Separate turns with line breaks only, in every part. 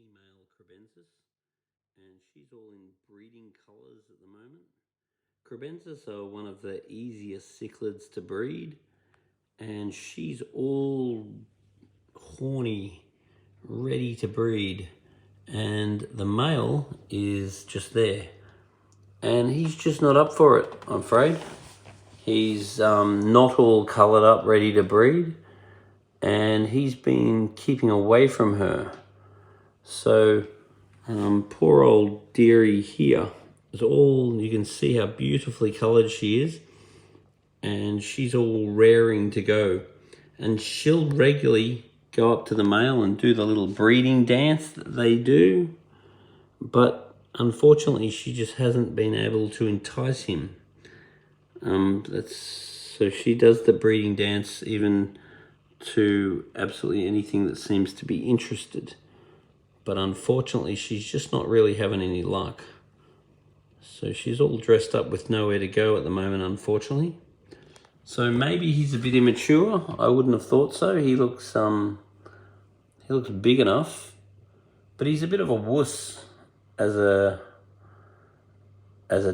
female crebensis, and she's all in breeding colours at the moment. Crebensis are one of the easiest cichlids to breed, and she's all horny, ready to breed, and the male is just there, and he's just not up for it, I'm afraid. He's not all coloured up, ready to breed, and he's been keeping away from her. So poor old dearie here is all, you can see how beautifully coloured she is, and she's all raring to go. And she'll regularly go up to the male and do the little breeding dance that they do, but unfortunately she just hasn't been able to entice him. So she does the breeding dance even to absolutely anything that seems to be interested, but unfortunately she's just not really having any luck. So she's all dressed up with nowhere to go at the moment, unfortunately. So maybe he's a bit immature. I wouldn't have thought so. He looks big enough, but he's a bit of a wuss as a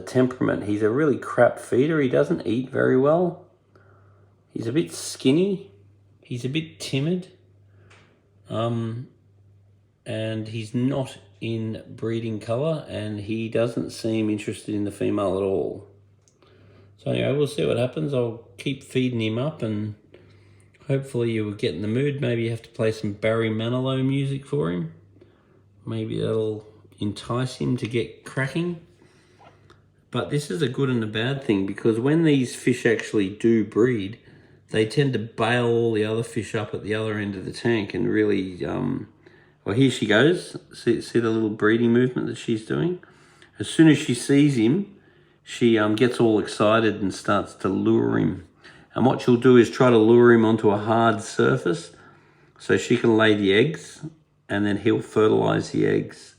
temperament. He's a really crap feeder. He doesn't eat very well. He's a bit skinny. He's a bit timid. And he's not in breeding colour, and he doesn't seem interested in the female at all. So anyway, we'll see what happens. I'll keep feeding him up, and hopefully you will get in the mood. Maybe you have to play some Barry Manilow music for him. Maybe that'll entice him to get cracking. But this is a good and a bad thing, because when these fish actually do breed, they tend to bail all the other fish up at the other end of the tank and really, well, here she goes. See the little breeding movement that she's doing? As soon as she sees him, she gets all excited and starts to lure him. And what she'll do is try to lure him onto a hard surface so she can lay the eggs, and then he'll fertilize the eggs.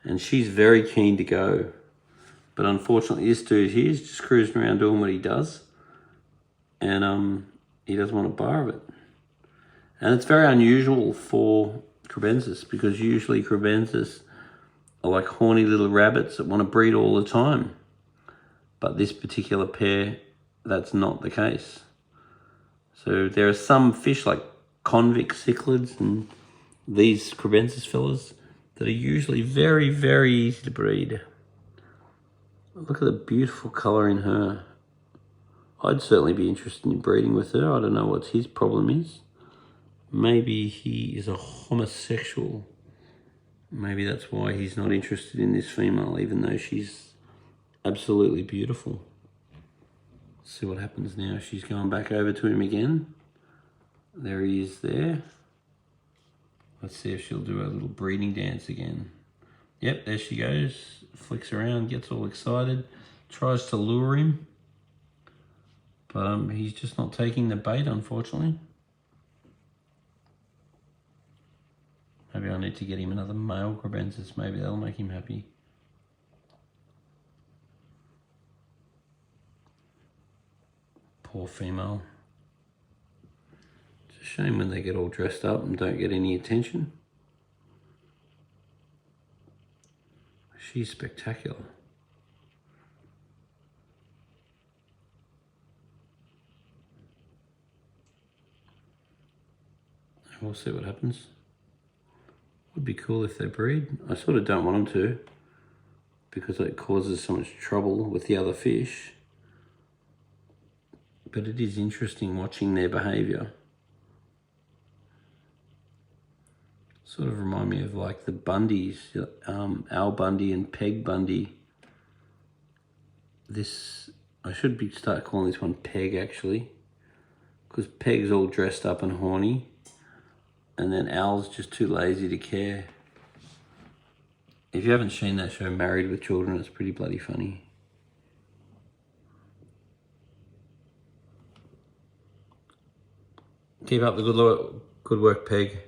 And she's very keen to go. But unfortunately, this dude here is just cruising around doing what he does. And he doesn't want a bar of it. And it's very unusual for crebensis, because usually crebensis are like horny little rabbits that want to breed all the time. But this particular pair, that's not the case. So there are some fish like convict cichlids and these crebensis fellas that are usually very, very easy to breed. Look at the beautiful colour in her. I'd certainly be interested in breeding with her. I don't know what his problem is. Maybe he is a homosexual. Maybe that's why he's not interested in this female, even though she's absolutely beautiful. Let's see what happens now. She's going back over to him again. There he is there. Let's see if she'll do a little breeding dance again. Yep, there she goes. Flicks around, gets all excited, tries to lure him. But he's just not taking the bait, unfortunately. Maybe I need to get him another male crebensis. Maybe that'll make him happy. Poor female. It's a shame when they get all dressed up and don't get any attention. She's spectacular. We'll see what happens. Would be cool if they breed. I sort of don't want them to, because it causes so much trouble with the other fish. But it is interesting watching their behaviour. Sort of remind me of like the Bundys, Al Bundy and Peg Bundy. I should start calling this one Peg actually, because Peg's all dressed up and horny, and then Al's just too lazy to care. If you haven't seen that show, Married with Children, it's pretty bloody funny. Keep up the good work, Peg.